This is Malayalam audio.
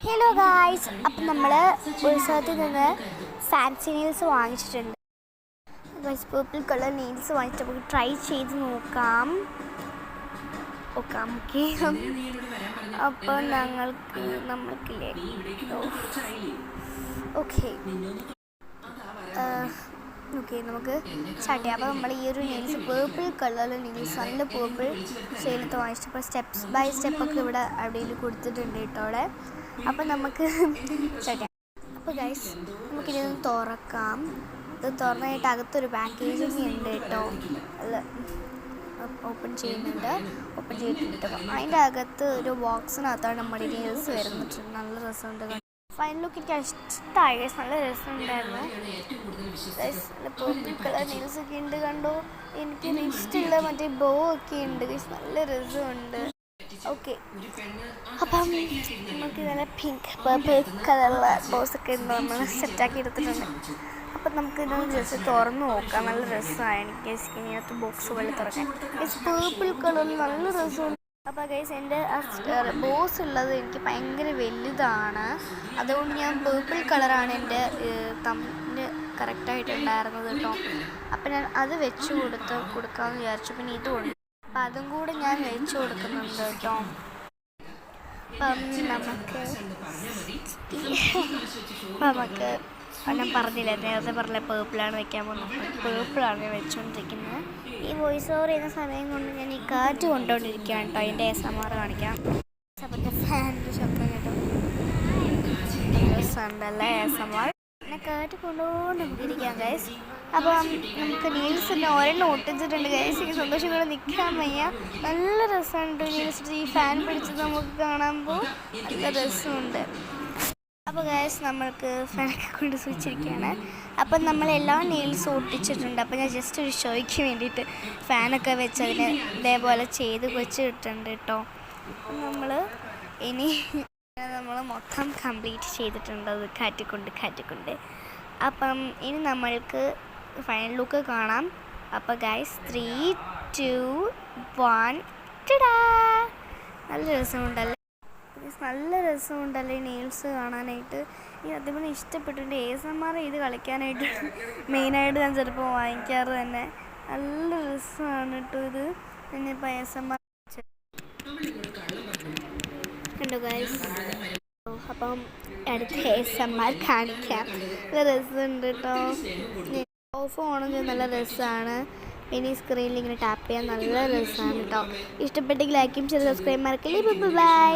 ഹലോ ഗായ്സ്, അപ്പം നമ്മൾ ഉത്സവത്തിൽ നിന്ന് ഫാൻസി നെയിൽസ് വാങ്ങിച്ചിട്ടുണ്ട്. ഗൈസ്, പേർപ്പിൾ കളർ നെയിൽസ് വാങ്ങിച്ചിട്ട് നമുക്ക് ട്രൈ ചെയ്ത് നോക്കാം. ഓക്കെ അപ്പോൾ നമ്മൾക്കില്ലേ ഓക്കെ നമുക്ക് സ്റ്റാർട്ട് ചെയ്യാം. അപ്പോൾ നമ്മൾ ഈ ഒരു നെയിൽസ് പേർപ്പിൾ കളറിൽ നെയിൽസ് നല്ല പേർപ്പിൾ ഷെയ്ഡിലത്തെ വാങ്ങിച്ചപ്പോൾ സ്റ്റെപ്സ് ബൈ സ്റ്റെപ്പൊക്കെ ഇവിടെ അവിടെയിൽ കൊടുത്തിട്ടുണ്ട് കേട്ടോ അവിടെ. അപ്പോൾ നമുക്ക് സ്റ്റാർട്ട് ചെയ്യാം. അപ്പോൾ ഗൈസ്, നമുക്കിതൊന്ന് തുറക്കാം. ഇത് തുറന്നായിട്ട് അകത്തൊരു പാക്കേജിങ് ഉണ്ട് കേട്ടോ. അല്ല, ഓപ്പൺ ചെയ്യുന്നുണ്ട്. ഓപ്പൺ ചെയ്തിട്ട് അതിൻ്റെ അകത്ത് ഒരു ബോക്സിനകത്താണ് നമ്മുടെ നെയിൽസ് വരുന്നിട്ട് നല്ല രസമുണ്ട്. ഫൈനൽ ലുക്ക് എനിക്ക് ഇഷ്ടമായി ഗൈസ്, നല്ല രസമുണ്ടായിരുന്നു ഗൈസ്. നല്ല പേർപ്പിൾ കളർ നെയിൽസ് ഒക്കെ ഉണ്ട് കണ്ടോ. എനിക്ക് ഇഷ്ടമുള്ള മറ്റേ ബോ ഒക്കെ ഉണ്ട് ഗൈസ്, നല്ല രസമുണ്ട്. ഓക്കെ, അപ്പം നമുക്ക് നല്ല പിങ്ക് പേർപ്പിൾ കളറുള്ള ബോസൊക്കെ നമ്മൾ സെറ്റാക്കി എടുത്തിട്ടുണ്ട്. അപ്പം നമുക്ക് ഇതൊന്ന് ജസ്റ്റ് തുറന്ന് നോക്കാം. നല്ല രസമാണ് എനിക്ക് ഇതിനകത്ത് ബോക്സ് പോലെ തുറക്കാൻ. ഗൈസ്, പേർപ്പിൾ കളറിൽ നല്ല രസമുണ്ട്. അപ്പോൾ ഗൈസ്, എൻ്റെ ബോസ് ഉള്ളത് എനിക്ക് ഭയങ്കര വലുതാണ്. അതുകൊണ്ട് ഞാൻ പേർപ്പിൾ കളറാണ് എൻ്റെ തമ്മിൽ കറക്റ്റായിട്ടുണ്ടായിരുന്നത് കേട്ടോ. അപ്പം ഞാൻ അത് വെച്ച് കൊടുക്കാമെന്ന് വിചാരിച്ചു. പിന്നെ ഇതുകൊണ്ട് അപ്പം അതും കൂടെ ഞാൻ വെച്ച് കൊടുക്കുന്നുണ്ട് കേട്ടോ. അപ്പം നമുക്ക് ഞാൻ പറഞ്ഞില്ല, നേരത്തെ പറഞ്ഞ പേർപ്പിളാണ് വെക്കാൻ പോകുന്നത്. പേർപ്പിളാണ് ഞാൻ വെച്ചുകൊണ്ടിരിക്കുന്നത്. ഈ വോയിസ് ഓവർ ചെയ്യുന്ന സമയം കൊണ്ട് ഞാൻ ഈ കാറ്റ് കൊണ്ടുകൊണ്ടിരിക്കുകയാണ് കേട്ടോ. അതിൻ്റെ ASMR കാണിക്കാം. അപ്പം ഫാനിൻ്റെ ശബ്ദം കേട്ടോ, ഉണ്ടല്ലേ ASMR. പിന്നെ കാറ്റ് കൊണ്ടുകൊണ്ട് നമുക്കിരിക്കാം ഗൈസ്. അപ്പം നമുക്ക് നെയിൽസ് ഒരെണ്ണം ഒട്ടിച്ചിട്ടുണ്ട് ഗൈസ്. എനിക്ക് സന്തോഷം കൊണ്ട് നിൽക്കാൻ വയ്യ. നല്ല രസമുണ്ട് നെയിൽസ്. ഈ ഫാൻ പിടിച്ചത് നമുക്ക് കാണുമ്പോൾ നല്ല രസമുണ്ട്. അപ്പോൾ ഗൈസ്, നമ്മൾക്ക് ഫാനൊക്കെ കൊണ്ട് സൂക്ഷിച്ചിരിക്കുകയാണ്. അപ്പം നമ്മളെല്ലാ നെയിൽസും ഒട്ടിച്ചിട്ടുണ്ട്. അപ്പോൾ ഞാൻ ജസ്റ്റ് ഒരു ഷോയ്ക്ക് വേണ്ടിയിട്ട് ഫാനൊക്കെ വെച്ച് അതിന് ഇതേപോലെ ചെയ്ത് വെച്ചിട്ടുണ്ട് കേട്ടോ. നമ്മൾ മൊത്തം കംപ്ലീറ്റ് ചെയ്തിട്ടുണ്ട് അത് കാറ്റിക്കൊണ്ട്. അപ്പം ഇനി നമ്മൾക്ക് ഫൈനൽ ലുക്ക് കാണാം. അപ്പോൾ ഗൈസ്, 3, 2, 1 ടാ. നല്ല രസമുണ്ടല്ലേ, നല്ല രസമുണ്ടല്ലേ നെയിൽസ് കാണാനായിട്ട്. ഈ അതുപോലെ ഇഷ്ടപ്പെട്ടിട്ടുണ്ട്. ASMR ചെയ്ത് കളിക്കാനായിട്ട് മെയിനായിട്ട് ഞാൻ ചിലപ്പോൾ വാങ്ങിക്കാറ് തന്നെ. നല്ല രസമാണ് കേട്ടോ ഇത്. പിന്നെ ഇപ്പോൾ ASMR കണ്ടോ ഗൈസ്. അപ്പം അടുത്ത ASMR കാണിക്കാം. നല്ല രസമുണ്ട് കേട്ടോ. ഓഫ് ഓണെങ്കിൽ നല്ല രസമാണ്. പിന്നെ ഈ സ്ക്രീനിൽ ഇങ്ങനെ ടാപ്പ് ചെയ്യാൻ നല്ല രസമാണ് കേട്ടോ. ഇഷ്ടപ്പെട്ടെങ്കിൽ ലൈക്കും ഷെയർ സബ്സ്ക്രൈബ് മറക്കല്ലേ. ബൈ.